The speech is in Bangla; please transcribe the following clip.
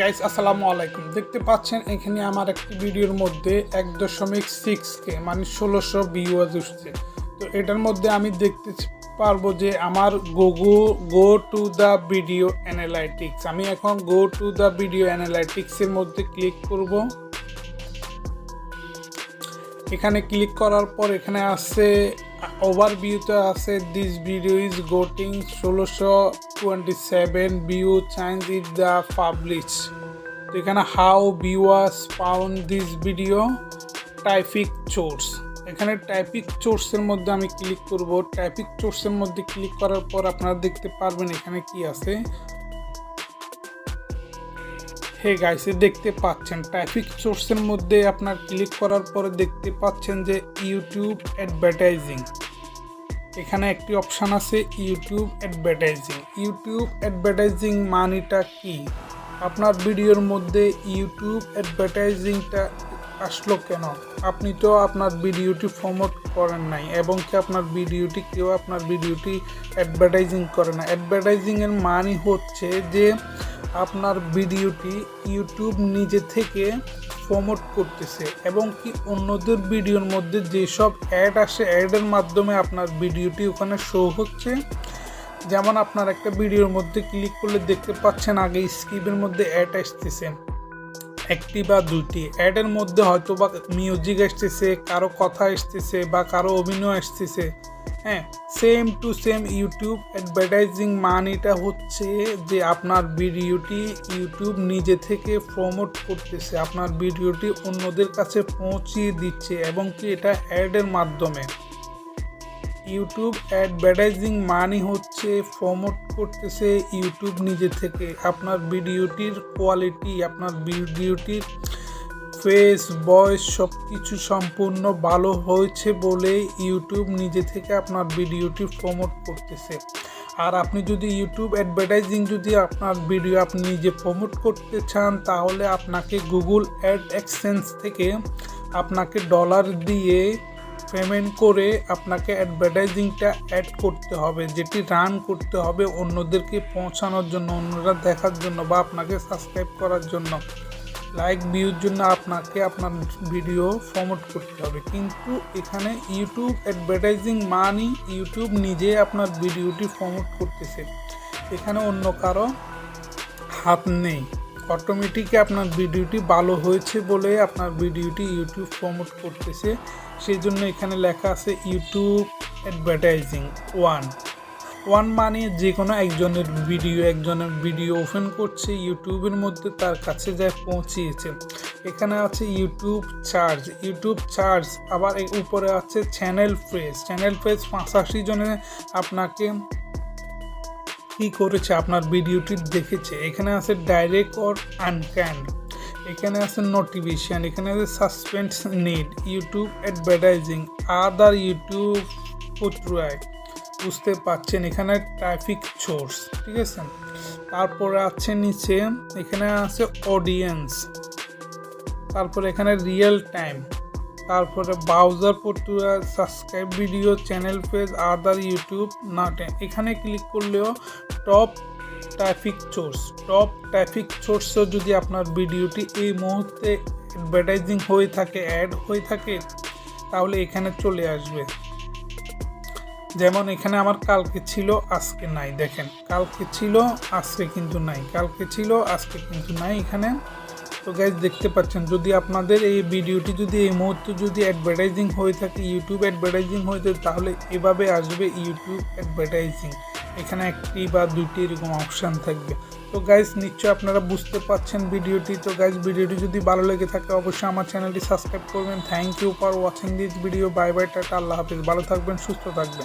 গাইস আসসালামু আলাইকুম। দেখতে পাচ্ছেন এখানে আমার একটি ভিডিওর মধ্যে 1.6K মানে 1600 ভিউয়ার্স আসছে। তো এটার মধ্যে আমি দেখতে পারবো যে আমার go to the video analytics. আমি এখন গো টু দ্য ভিডিও অ্যানালাইটিক্সের মধ্যে ক্লিক করব। এখানে ক্লিক করার পর এখানে আছে ওভারভিউতে আছে this video is getting 1627 view change is the publish. তো এখানে how viewers found this video traffic source. এখানে ট্রাফিক সোর্সের মধ্যে আমি ক্লিক করব। ট্রাফিক সোর্সের মধ্যে ক্লিক করার পর আপনারা দেখতে পারবেন এখানে কি আছে। হে গাইস, দেখতে পাচ্ছেন ট্রাফিক সোর্সের মধ্যে আপনার ক্লিক করার পরে দেখতে পাচ্ছেন যে ইউটিউব অ্যাডভার্টাইজিং। এখানে একটি অপশান আছে ইউটিউব অ্যাডভার্টাইজিং। ইউটিউব অ্যাডভার্টাইজিং মানেটা কি? আপনার ভিডিওর মধ্যে ইউটিউব অ্যাডভার্টাইজিংটা আসলো কেন? আপনি তো আপনার ভিডিওটি প্রমোট করেন নাই এবং কি আপনার ভিডিওটি কেউ আপনার ভিডিওটি অ্যাডভার্টাইজিং করে না। অ্যাডভার্টাইজিংয়ের মানে হচ্ছে যে আপনার ভিডিওটি ইউটিউব নিজে থেকে প্রমোট করতেছে এবং কি অন্যদের ভিডিওর মধ্যে যেসব অ্যাড আসে অ্যাডের মাধ্যমে আপনার ভিডিওটি ওখানে শো হচ্ছে। যেমন আপনার একটা ভিডিওর মধ্যে ক্লিক করলে দেখতে পাচ্ছেন আগে স্ক্রিপ্টের মধ্যে অ্যাড আসতেছে একটি বা দুটি। অ্যাডের মধ্যে হয়তো বা মিউজিক আসতেছে, কারো কথা আসতেছে বা কারো অভিনয় আসতেছে। হ্যাঁ, same to same YouTube advertising মানিটা হচ্ছে যে আপনার ভিডিওটি ইউটিউব নিজে থেকে প্রমোট করতেছে, আপনার ভিডিওটি অন্যদের কাছে পৌঁছিয়ে দিচ্ছে এবং কি এটা অ্যাডের মাধ্যমে। ইউটিউব অ্যাডভার্টাইজিং মানি হচ্ছে প্রমোট করতেছে ইউটিউব নিজে থেকে। আপনার ভিডিওটির কোয়ালিটি, আপনার ভিডিওটির ফেস, ভয়েস সব কিছু সম্পূর্ণ ভালো হয়েছে বলে ইউটিউব নিজে থেকে আপনার ভিডিওটি প্রমোট করতেছে। আর আপনি যদি ইউটিউব অ্যাডভার্টাইজিং যদি আপনার ভিডিও আপনি নিজে প্রমোট করতে চান তাহলে আপনাকে গুগল অ্যাড এক্সচেঞ্জ থেকে আপনাকে ডলার দিয়ে পেমেন্ট করে আপনাকে অ্যাডভার্টাইজিংটা অ্যাড করতে হবে, যেটি রান করতে হবে অন্যদেরকে পৌঁছানোর জন্য, অন্যরা দেখার জন্য বা আপনাকে সাবস্ক্রাইব করার জন্য, লাইক ভিউর জন্য আপনাকে আপনার ভিডিও প্রমোট করতে হবে। কিন্তু এখানে ইউটিউব অ্যাডভার্টাইজিং মানি ইউটিউব নিজে আপনার ভিডিওটি প্রমোট করতেছে, এখানে অন্য কারো হাত নেই। অটোমেটিকই আপনার ভিডিওটি ভালো হয়েছে বলে আপনার ভিডিওটি ইউটিউব প্রমোট করতেছে। সেই জন্য এখানে লেখা আছে ইউটিউব অ্যাডভার্টাইজিং ওয়ান মানে যে কোনো একজনের ভিডিও ওপেন করছে ইউটিউবের মধ্যে, তার কাছে যায় পৌঁছিয়েছে। এখানে আছে ইউটিউব চার্জ, আবার উপরে আছে চ্যানেল ফ্রেজ 85 জনে আপনাকে কি করেছে, আপনার ভিডিওটি দেখেছে। এখানে আছে ডাইরেক্ট অর আনক্যান্ড, এখানে আছে নোটিফিকেশন, এখানে আছে suspense need, YouTube advertising, other YouTube পুত্রায়। বুঝতে পারছেন এখানে ট্রাফিক সোর্স, ঠিক আছে। তারপরে আছে নিচে এখানে আছে অডিয়েন্স, তারপরে এখানে রিয়েল টাইম, তারপরে ব্রাউজার পড়তুয়া, subscribe video, channel page, other YouTube not. এখানে ক্লিক করলেও টপ ট্রাফিক সোর্স যদি আপনার ভিডিওটি এই মুহূর্তে অ্যাডভার্টাইজিং হয়ে থাকে, অ্যাড হয়ে থাকে, তাহলে এখানে চলে আসবে। যেমন এখানে আমার কালকে ছিল আজকে নাই, দেখেন কালকে ছিল আজকে কিন্তু নাই, কালকে ছিল আজকে কিন্তু নাই এখানে। তো গাইজ দেখতে পাচ্ছেন যদি আপনাদের এই ভিডিওটি যদি এই মুহূর্তে যদি অ্যাডভার্টাইজিং হয়ে থাকে, ইউটিউব অ্যাডভার্টাইজিং হয়ে থাকে, তাহলে এভাবে আসবে ইউটিউব অ্যাডভার্টাইজিং। এখানে একটি বা দুইটি এরকম অপশান থাকবে। তো গাইজ নিশ্চয়ই আপনারা বুঝতে পারছেন ভিডিওটি। তো গাইজ ভিডিওটি যদি ভালো লেগে থাকে অবশ্যই আমার চ্যানেলটি সাবস্ক্রাইব করবেন। Thank you for watching this video. Bye bye, টাটা, আল্লাহ হাফিজ। ভালো থাকবেন, সুস্থ থাকবেন।